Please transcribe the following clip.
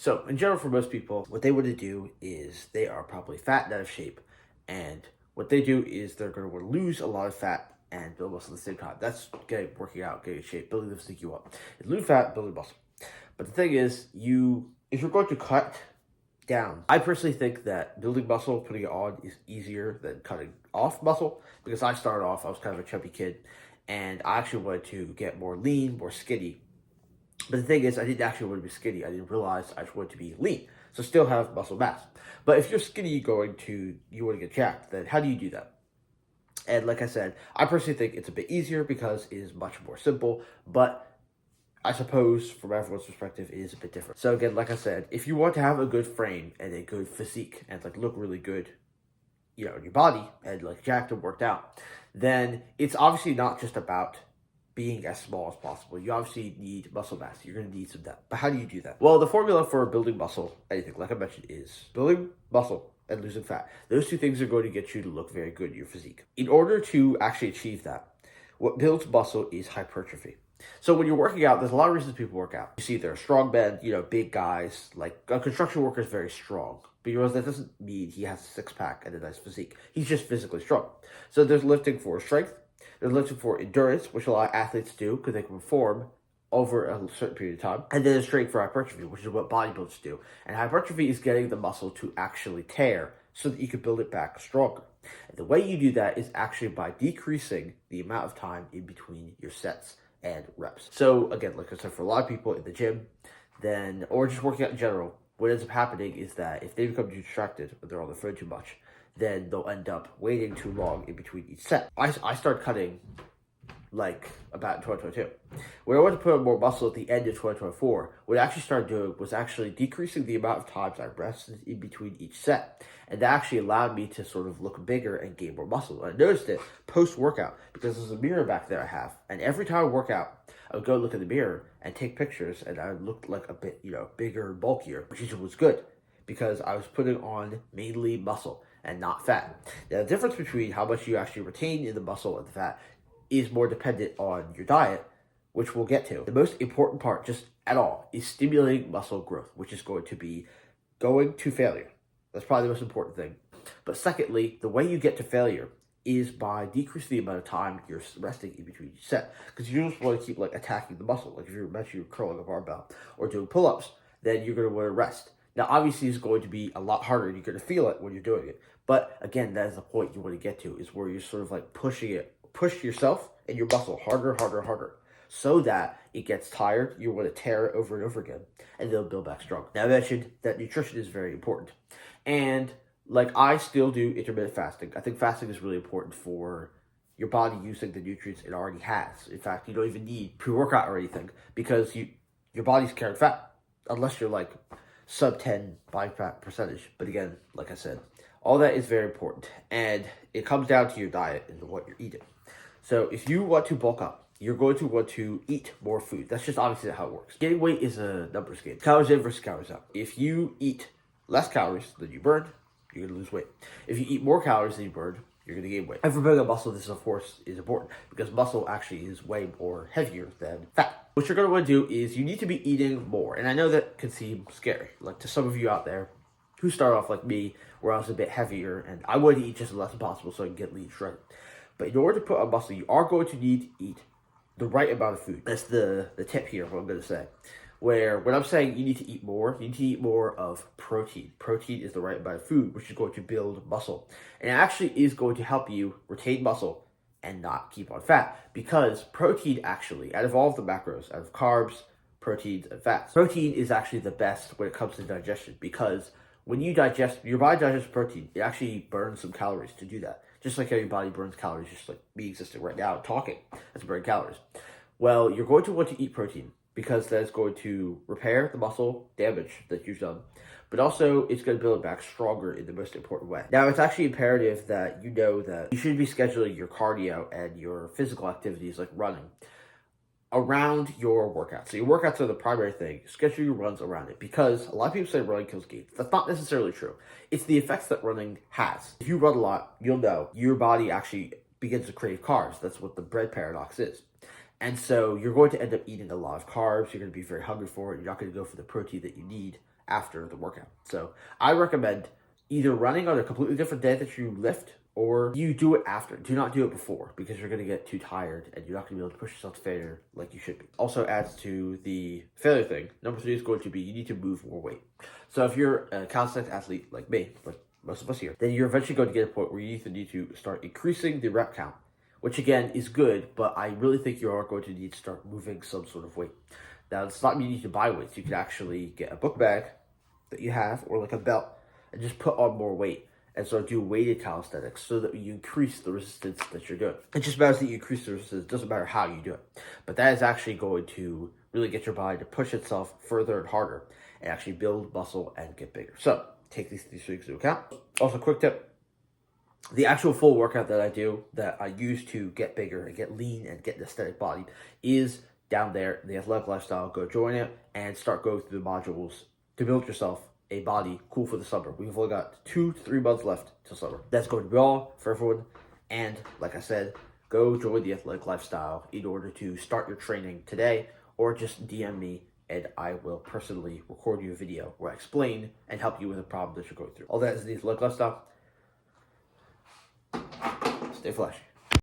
So in general, for most people, what they want to do is they are probably fat and out of shape. And what they do is they're going to want to lose a lot of fat and build muscle at the same time. That's working out, getting in shape, building the physique you want. It's lose fat, building muscle. But the thing is, if you're going to cut down, I personally think that building muscle, putting it on, is easier than cutting off muscle. Because I started off, I was kind of a chubby kid, and I actually wanted to get more lean, more skinny. But the thing is, I didn't actually want to be skinny. I didn't realize I just wanted to be lean. So still have muscle mass. But if you're skinny, you want to get jacked, then how do you do that? And like I said, I personally think it's a bit easier because it is much more simple. But I suppose from everyone's perspective, it is a bit different. So again, like I said, if you want to have a good frame and a good physique and like look really good, in your body and like jacked and worked out, then it's obviously not just about being as small as possible. You obviously need muscle mass. You're going to need some depth. But how do you do that? Well, the formula for building muscle, anything, like I mentioned, is building muscle and losing fat. Those two things are going to get you to look very good in your physique. In order to actually achieve that, what builds muscle is hypertrophy. So when you're working out, there's a lot of reasons people work out. You see there are strong men, big guys. Like a construction worker is very strong. But you realize that doesn't mean he has a six-pack and a nice physique. He's just physically strong. So there's lifting for strength. They're looking for endurance, which a lot of athletes do because they can perform over a certain period of time. And then there's training for hypertrophy, which is what bodybuilders do. And hypertrophy is getting the muscle to actually tear so that you can build it back stronger. And the way you do that is actually by decreasing the amount of time in between your sets and reps. So again, like I said, for a lot of people in the gym, or just working out in general, what ends up happening is that if they become too distracted or they're on their phone too much, then they'll end up waiting too long in between each set. I started cutting like about in 2022. When I wanted to put on more muscle at the end of 2024, what I actually started doing was actually decreasing the amount of times I rested in between each set. And that actually allowed me to sort of look bigger and gain more muscle. And I noticed it post-workout because there's a mirror back there I have. And every time I work out, I would go look in the mirror and take pictures, and I looked like a bit, bigger and bulkier, which was good because I was putting on mainly muscle and not fat. Now, the difference between how much you actually retain in the muscle and the fat is more dependent on your diet, which we'll get to. The most important part, just at all, is stimulating muscle growth, which is going to be going to failure. That's probably the most important thing. But secondly, the way you get to failure is by decreasing the amount of time you're resting in between each set. Because you just want to keep attacking the muscle. Like if you're curling a barbell or doing pull-ups, then you're going to want to rest. Now, obviously, it's going to be a lot harder. You're going to feel it when you're doing it. But again, that is the point you want to get to, is where you're sort of push yourself and your muscle harder, so that it gets tired. You want to tear it over and over again, and they'll build back strong. Now, I mentioned that nutrition is very important. And I still do intermittent fasting. I think fasting is really important for your body using the nutrients it already has. In fact, you don't even need pre-workout or anything because your body's carrying fat, unless you're sub 10 body fat percentage. But again, like I said, all that is very important, and it comes down to your diet and what you're eating. So if you want to bulk up, you're going to want to eat more food. That's just obviously how it works. Gaining weight is a numbers game. Calories in versus calories out. If you eat less calories than you burn, you're going to lose weight. If you eat more calories than you burn, you're going to gain weight. And for building muscle, this, of course, is important because muscle actually is way more heavier than fat. What you're going to want to do is you need to be eating more. And I know that can seem scary, to some of you out there who start off like me, where I was a bit heavier, and I wanted to eat just as less as possible so I can get lean shredded. But in order to put on muscle, you are going to need to eat the right amount of food. That's the tip here, what I'm going to say. Where when I'm saying you need to eat more, you need to eat more of protein. Protein is the right amount of food, which is going to build muscle. And it actually is going to help you retain muscle and not keep on fat. Because protein actually, out of all of the macros, out of carbs, proteins, and fats, protein is actually the best when it comes to digestion. Because when you digest, your body digests protein, it actually burns some calories to do that. Just like how your body burns calories, just like me existing right now, talking, that's burning calories. Well, you're going to want to eat protein because that's going to repair the muscle damage that you've done, but also it's going to build it back stronger in the most important way. Now, it's actually imperative that you know that you should be scheduling your cardio and your physical activities like running around your workouts. So your workouts are the primary thing. Schedule your runs around it because a lot of people say running kills gains. That's not necessarily true. It's the effects that running has. If you run a lot, you'll know your body actually begins to crave carbs. That's what the bread paradox is. And so you're going to end up eating a lot of carbs. You're going to be very hungry for it. You're not going to go for the protein that you need after the workout. So I recommend either running on a completely different day that you lift, or you do it after. Do not do it before, because you're going to get too tired and you're not going to be able to push yourself to failure like you should be. Also adds to the failure thing. Number 3 is going to be you need to move more weight. So if you're a calisthenics athlete like me, like most of us here, then you're eventually going to get a point where you need to start increasing the rep count, which again is good, but I really think you are going to need to start moving some sort of weight. Now, it's not you need to buy weights. You can actually get a book bag that you have, or like a belt, and just put on more weight and start doing weighted calisthenics so that you increase the resistance that you're doing. It just matters that you increase the resistance. It doesn't matter how you do it. But that is actually going to really get your body to push itself further and harder and actually build muscle and get bigger. So take these things into account. Also, quick tip. The actual full workout that I do, that I use to get bigger and get lean and get an aesthetic body, is down there, the Athletic Lifestyle. Go join it and start going through the modules to build yourself a body cool for the summer. We've only got 2 to 3 months left till summer. That's going to be all for everyone. And like I said, go join the Athletic Lifestyle in order to start your training today, or just DM me and I will personally record you a video where I explain and help you with a problem that you're going through. All that is the Athletic Lifestyle. Stay flashy.